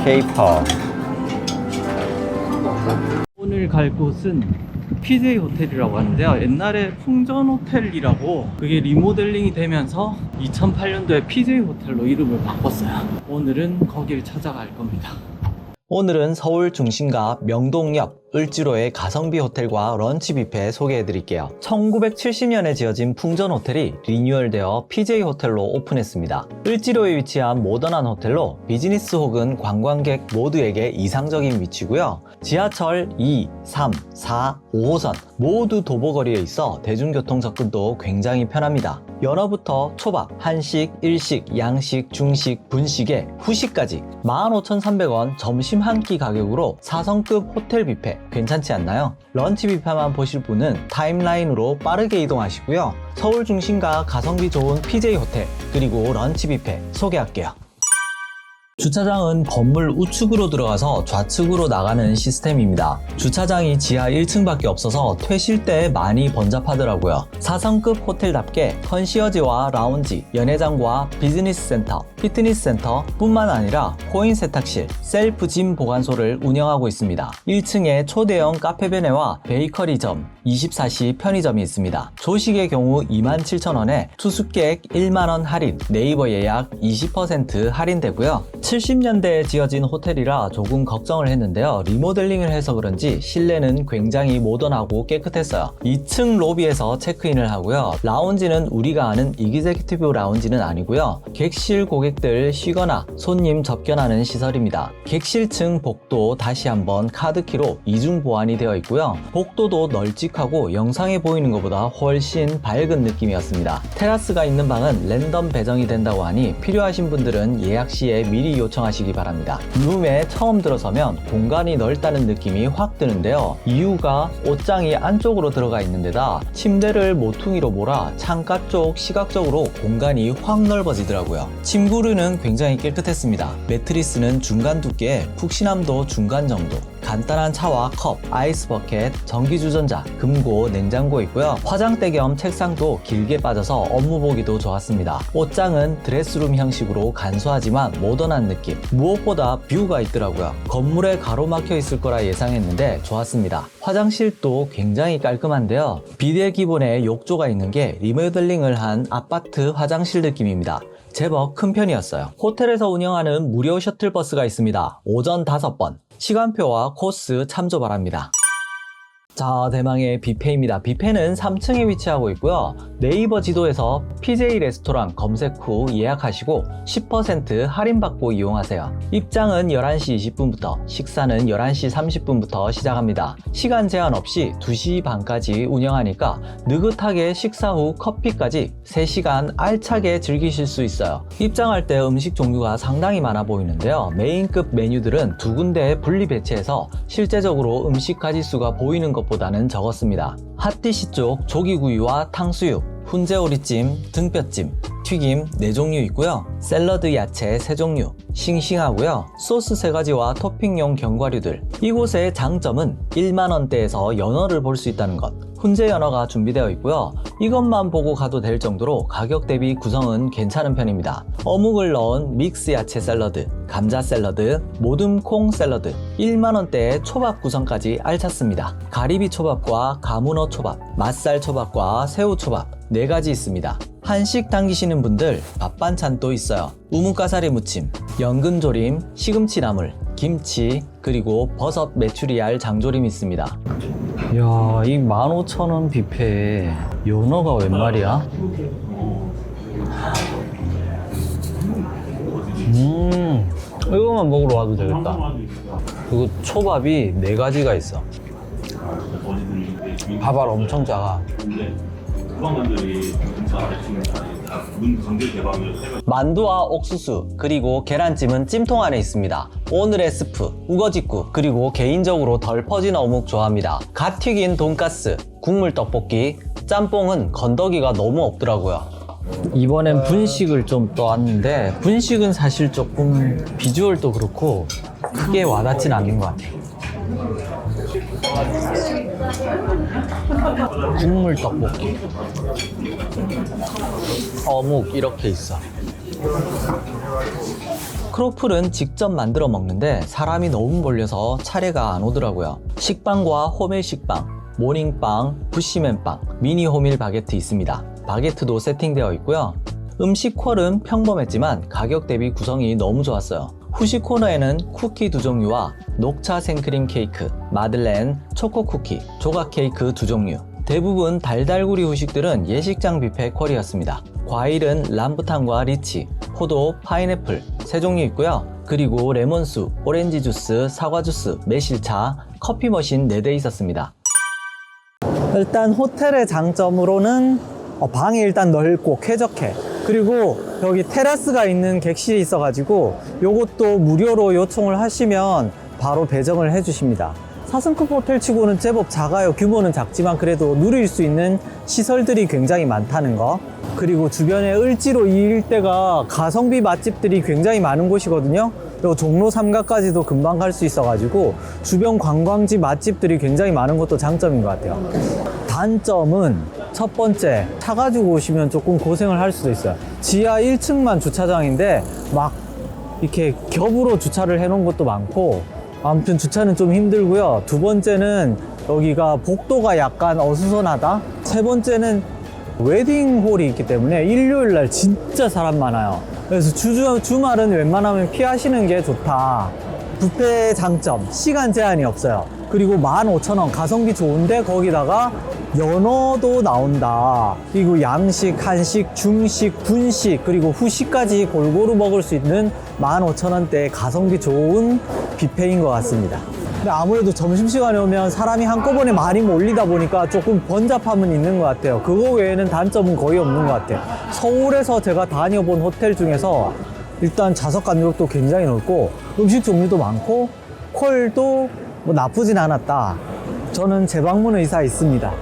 K-pop. 오늘 갈 곳은 PJ 호텔이라고 하는데요. 옛날에 풍전 호텔이라고 그게 리모델링이 되면서 2008년도에 PJ 호텔로 이름을 바꿨어요. 오늘은 거길 찾아갈 겁니다. 오늘은 서울 중심가 명동역 을지로의 가성비 호텔과 런치 뷔페 소개해 드릴게요. 1970년에 지어진 풍전 호텔이 리뉴얼되어 PJ 호텔로 오픈했습니다. 을지로에 위치한 모던한 호텔로 비즈니스 혹은 관광객 모두에게 이상적인 위치고요. 지하철 2, 3, 4, 5호선 모두 도보거리에 있어 대중교통 접근도 굉장히 편합니다. 연어부터 초밥, 한식, 일식, 양식, 중식, 분식에 후식까지 15,300원 점심 한 끼 가격으로 4성급 호텔 뷔페 괜찮지 않나요? 런치 뷔페만 보실 분은 타임라인으로 빠르게 이동하시고요. 서울 중심가 가성비 좋은 PJ 호텔 그리고 런치 뷔페 소개할게요. 주차장은 건물 우측으로 들어가서 좌측으로 나가는 시스템입니다. 주차장이 지하 1층밖에 없어서 퇴실 때 많이 번잡하더라고요. 4성급 호텔답게 컨시어지와 라운지, 연회장과 비즈니스 센터, 피트니스 센터 뿐만 아니라 코인 세탁실, 셀프 짐 보관소를 운영하고 있습니다. 1층에 초대형 카페베네와 베이커리점, 24시 편의점이 있습니다. 조식의 경우 27,000원에 투숙객 1만원 할인, 네이버 예약 20% 할인되고요. 70년대에 지어진 호텔이라 조금 걱정을 했는데요. 리모델링을 해서 그런지 실내는 굉장히 모던하고 깨끗했어요. 2층 로비에서 체크인을 하고요. 라운지는 우리가 아는 이그제큐티브 라운지는 아니고요. 객실 고객들 쉬거나 손님 접견하는 시설입니다. 객실층 복도 다시 한번 카드키로 이중 보완이 되어 있고요. 복도도 널찍하고 영상에 보이는 것보다 훨씬 밝은 느낌이었습니다. 테라스가 있는 방은 랜덤 배정이 된다고 하니 필요하신 분들은 예약 시에 미리 요청하시기 바랍니다. 룸에 처음 들어서면 공간이 넓다는 느낌이 확 드는데요. 이유가 옷장이 안쪽으로 들어가 있는 데다 침대를 모퉁이로 몰아 창가 쪽 시각적으로 공간이 확 넓어지더라고요. 침구류는 굉장히 깨끗했습니다. 매트리스는 중간 두께, 푹신함도 중간 정도. 간단한 차와 컵, 아이스 버켓, 전기주전자, 금고, 냉장고 있고요. 화장대 겸 책상도 길게 빠져서 업무 보기도 좋았습니다. 옷장은 드레스룸 형식으로 간소하지만 모던한 느낌. 무엇보다 뷰가 있더라고요. 건물에 가로막혀 있을 거라 예상했는데 좋았습니다. 화장실도 굉장히 깔끔한데요. 비데 기본에 욕조가 있는 게 리모델링을 한 아파트 화장실 느낌입니다. 제법 큰 편이었어요. 호텔에서 운영하는 무료 셔틀버스가 있습니다. 오전 5번. 시간표와 코스 참조 바랍니다. 자, 대망의 뷔페입니다. 뷔페는 3층에 위치하고 있고요. 네이버 지도에서 PJ 레스토랑 검색 후 예약하시고 10% 할인받고 이용하세요. 입장은 11시 20분부터, 식사는 11시 30분부터 시작합니다. 시간 제한 없이 2시 반까지 운영하니까 느긋하게 식사 후 커피까지 3시간 알차게 즐기실 수 있어요. 입장할 때 음식 종류가 상당히 많아 보이는데요. 메인급 메뉴들은 2군데에 분리 배치해서 실제적으로 음식 가짓수가 보이는 것 보다는 적었습니다. 핫디시 쪽 조기구이와 탕수육, 훈제오리찜, 등뼈찜, 튀김 4종류 있고요. 샐러드 야채 3종류, 싱싱하고요. 소스 3가지와 토핑용 견과류들. 이곳의 장점은 1만원대에서 연어를 볼 수 있다는 것. 훈제 연어가 준비되어 있고요. 이것만 보고 가도 될 정도로 가격 대비 구성은 괜찮은 편입니다. 어묵을 넣은 믹스 야채 샐러드, 감자 샐러드, 모듬 콩 샐러드, 1만원대의 초밥 구성까지 알찼습니다. 가리비 초밥과 가문어 초밥, 맛살 초밥과 새우 초밥 4가지 있습니다. 한식 당기시는 분들 밥 반찬도 있어요. 우뭇가사리 무침, 연근조림, 시금치 나물, 김치, 그리고 버섯 메추리알 장조림 있습니다. 이야, 이 15,000원 뷔페에 연어가 웬 말이야? 이거만 먹으러 와도 되겠다. 그리고 초밥이 4가지가 있어. 밥알 엄청 작아. 만두와 옥수수 그리고 계란찜은 찜통 안에 있습니다. 오늘의 스프 우거지국 그리고 개인적으로 덜 퍼진 어묵 좋아합니다. 갓 튀긴 돈가스, 국물 떡볶이, 짬뽕은 건더기가 너무 없더라고요. 이번엔 분식을 좀 떠왔는데 분식은 사실 조금 비주얼도 그렇고 크게 와닿진 않는 것 같아요. 국물 떡볶이, 어묵 이렇게 있어. 크로플은 직접 만들어 먹는데 사람이 너무 몰려서 차례가 안 오더라고요. 식빵과 호밀 식빵, 모닝빵, 부시맨빵, 미니 호밀 바게트 있습니다. 바게트도 세팅되어 있고요. 음식 퀄은 평범했지만 가격 대비 구성이 너무 좋았어요. 후식 코너에는 쿠키 2종류와 녹차 생크림 케이크, 마들렌, 초코 쿠키, 조각 케이크 2종류. 대부분 달달구리 후식들은 예식장 뷔페 퀄이었습니다. 과일은 람부탄과 리치, 포도, 파인애플 3종류 있고요. 그리고 레몬수, 오렌지 주스, 사과 주스, 매실차, 커피 머신 4대 있었습니다. 일단 호텔의 장점으로는 방이 일단 넓고 쾌적해. 그리고 여기 테라스가 있는 객실이 있어가지고 요것도 무료로 요청을 하시면 바로 배정을 해주십니다. 사슴급 호텔 치고는 제법 작아요. 규모는 작지만 그래도 누릴 수 있는 시설들이 굉장히 많다는 거. 그리고 주변에 을지로 이 일대가 가성비 맛집들이 굉장히 많은 곳이거든요. 그리고 종로 삼가까지도 금방 갈 수 있어가지고 주변 관광지 맛집들이 굉장히 많은 것도 장점인 것 같아요. 단점은 첫 번째, 차 가지고 오시면 조금 고생을 할 수도 있어요. 지하 1층만 주차장인데 막 이렇게 겹으로 주차를 해 놓은 것도 많고, 아무튼 주차는 좀 힘들고요. 두 번째는 여기가 복도가 약간 어수선하다. 세 번째는 웨딩홀이 있기 때문에 일요일날 진짜 사람 많아요. 그래서 주말은 웬만하면 피하시는 게 좋다. 뷔페 장점, 시간 제한이 없어요. 그리고 15,000원 가성비 좋은데 거기다가 연어도 나온다. 그리고 양식, 한식, 중식, 분식, 그리고 후식까지 골고루 먹을 수 있는 15,000원대 가성비 좋은 뷔페인 것 같습니다. 근데 아무래도 점심시간에 오면 사람이 한꺼번에 많이 몰리다 보니까 조금 번잡함은 있는 것 같아요. 그거 외에는 단점은 거의 없는 것 같아요. 서울에서 제가 다녀본 호텔 중에서 일단 좌석 간격도 굉장히 넓고 음식 종류도 많고 퀄도 뭐 나쁘진 않았다. 저는 재방문 의사 있습니다.